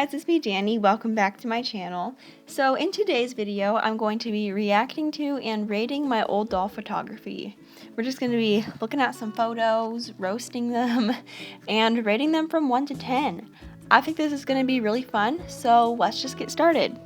guys, it's me Danny. Welcome back to my channel. So in today's video, I'm going to be reacting to and rating my old doll photography. We're just going to be looking at some photos, roasting them, and rating them from 1 to 10. I think this is going to be really fun, so let's just get started.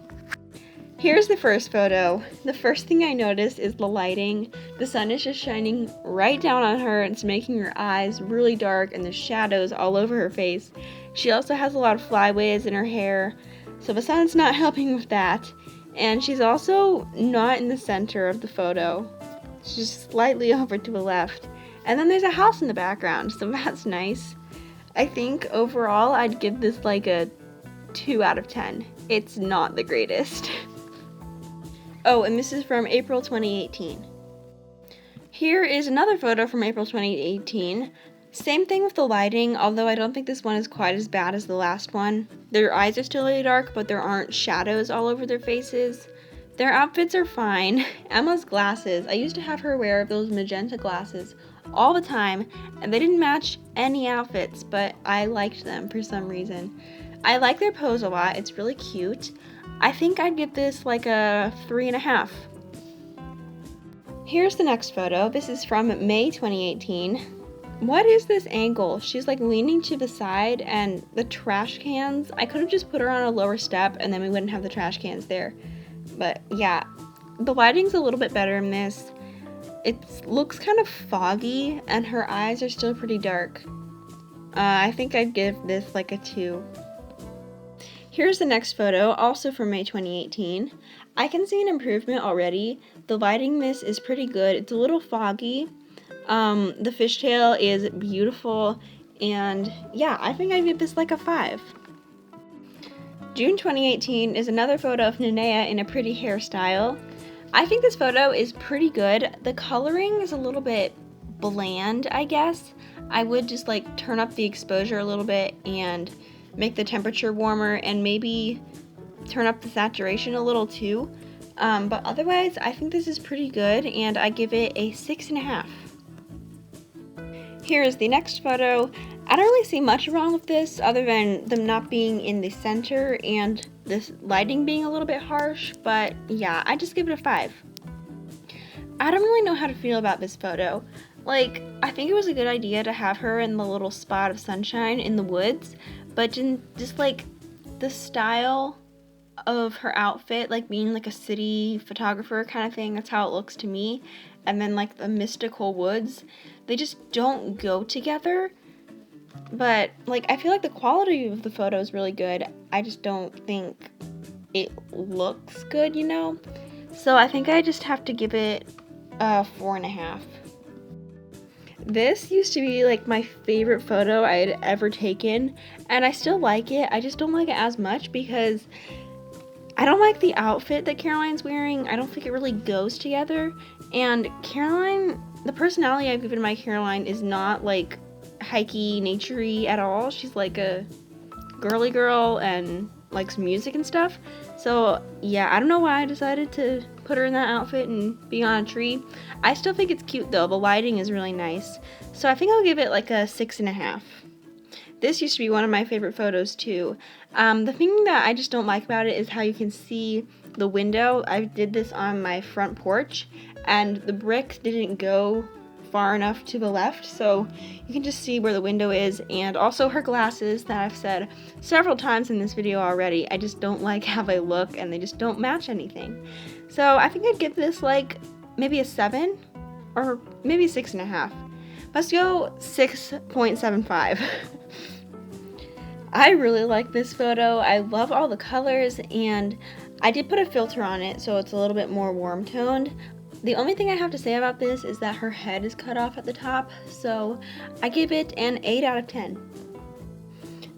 Here's the first photo. The first thing I noticed is the lighting. The sun is just shining right down on her and it's making her eyes really dark and there's shadows all over her face. She also has a lot of flyaways in her hair, so the sun's not helping with that. And she's also not in the center of the photo. She's slightly over to the left. And then there's a house in the background, so that's nice. I think overall I'd give this like a 2 out of 10. It's not the greatest. Oh, and this is from April 2018. Here is another photo from April 2018. Same thing with the lighting, although I don't think this one is quite as bad as the last one. Their eyes are still really dark, but there aren't shadows all over their faces. Their outfits are fine. Emma's glasses, I used to have her wear those magenta glasses all the time, and they didn't match any outfits, but I liked them for some reason. I like their pose a lot, it's really cute. I think I'd give this like a 3.5. Here's the next photo. This is from May 2018. What is this angle? She's like leaning to the side and the trash cans. I could have just put her on a lower step and then we wouldn't have the trash cans there. But yeah, the lighting's a little bit better in this. It looks kind of foggy and her eyes are still pretty dark. I think I'd give this like a 2. Here's the next photo, also from May 2018. I can see an improvement already. The lighting in this is pretty good. It's a little foggy. The fishtail is beautiful, and yeah, I think I'd give this like a 5. June 2018 is another photo of Nenea in a pretty hairstyle. I think this photo is pretty good. The coloring is a little bit bland, I guess. I would just like turn up the exposure a little bit and make the temperature warmer and maybe turn up the saturation a little too. But otherwise, I think this is pretty good and I give it a 6.5. Here is the next photo. I don't really see much wrong with this other than them not being in the center and this lighting being a little bit harsh, but yeah, I just give it a 5. I don't really know how to feel about this photo. Like, I think it was a good idea to have her in the little spot of sunshine in the woods, but just like the style of her outfit, like being like a city photographer kind of thing, that's how it looks to me, and then like the mystical woods, they just don't go together. But like I feel like the quality of the photo is really good, I just don't think it looks good, you know? So I think I just have to give it a 4.5. This used to be like my favorite photo I had ever taken, and I still like it. I just don't like it as much because I don't like the outfit that Caroline's wearing. I don't think it really goes together. And Caroline, the personality I've given my Caroline is not like hikey, naturey at all. She's like a girly girl and likes music and stuff. So yeah, I don't know why I decided to put her in that outfit and be on a tree. I still think it's cute though. The lighting is really nice. So I think I'll give it like a 6.5. This used to be one of my favorite photos too. The thing that I just don't like about it is how you can see the window. I did this on my front porch and the brick didn't go far enough to the left, so you can just see where the window is, and also her glasses that I've said several times in this video already. I just don't like how they look and they just don't match anything. So I think I'd give this like maybe a 7 or maybe 6.5. Let's go 6.75. I really like this photo. I love all the colors, and I did put a filter on it so it's a little bit more warm toned. The only thing I have to say about this is that her head is cut off at the top, so I give it an 8 out of 10.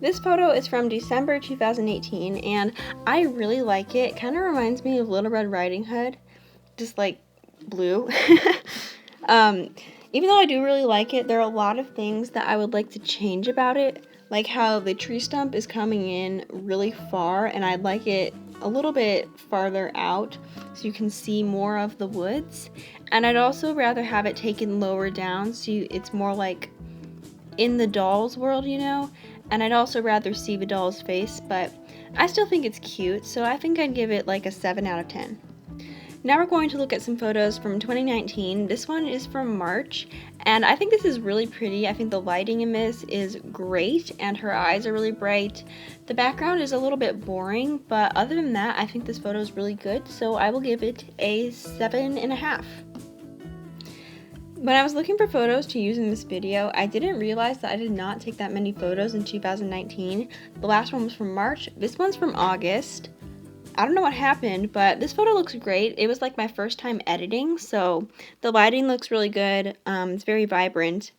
This photo is from December 2018, and I really like it. It kind of reminds me of Little Red Riding Hood, just like blue. Even though I do really like it, there are a lot of things that I would like to change about it, like how the tree stump is coming in really far, and I'd like it a little bit farther out so you can see more of the woods. And I'd also rather have it taken lower down so it's more like in the doll's world, you know? And I'd also rather see the doll's face, but I still think it's cute, so I think I'd give it like a 7 out of 10. Now we're going to look at some photos from 2019. This one is from March, and I think this is really pretty. I think the lighting in this is great, and her eyes are really bright. The background is a little bit boring, but other than that, I think this photo is really good, so I will give it a 7.5. When I was looking for photos to use in this video, I didn't realize that I did not take that many photos in 2019. The last one was from March. This one's from August. I don't know what happened, but this photo looks great. It was like my first time editing, so the lighting looks really good. It's very vibrant.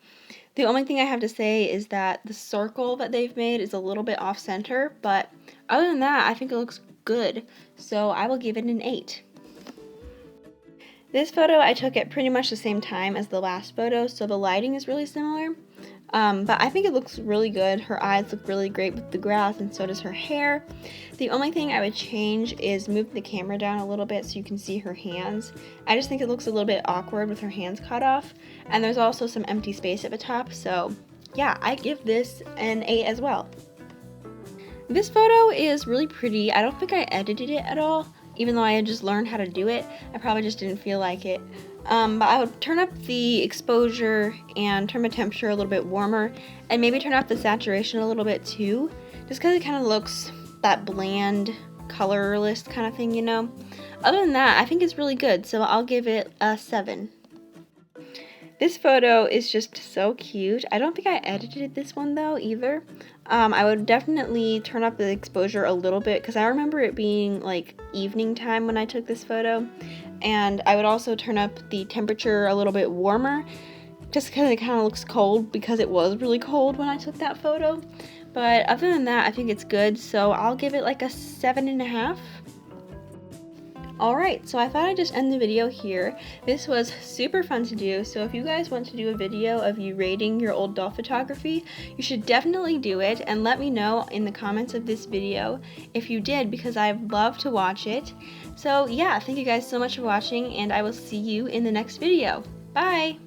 The only thing I have to say is that the circle that they've made is a little bit off center, but other than that, I think it looks good. So I will give it an 8. This photo I took at pretty much the same time as the last photo, so the lighting is really similar. But I think it looks really good. Her eyes look really great with the grass, and so does her hair. The only thing I would change is move the camera down a little bit so you can see her hands. I just think it looks a little bit awkward with her hands cut off. And there's also some empty space at the top, so yeah, I give this an 8 as well. This photo is really pretty. I don't think I edited it at all, even though I had just learned how to do it. I probably just didn't feel like it. But I would turn up the exposure and turn the temperature a little bit warmer, and maybe turn up the saturation a little bit too, just because it kind of looks that bland, colorless kind of thing, you know? Other than that, I think it's really good, so I'll give it a 7. This photo is just so cute. I don't think I edited this one though either. I would definitely turn up the exposure a little bit because I remember it being like evening time when I took this photo. And I would also turn up the temperature a little bit warmer just because it kind of looks cold, because it was really cold when I took that photo. But other than that, I think it's good, so I'll give it like a 7.5. Alright, so I thought I'd just end the video here. This was super fun to do, so if you guys want to do a video of you rating your old doll photography, you should definitely do it, and let me know in the comments of this video if you did, because I'd love to watch it. So yeah, thank you guys so much for watching, and I will see you in the next video. Bye!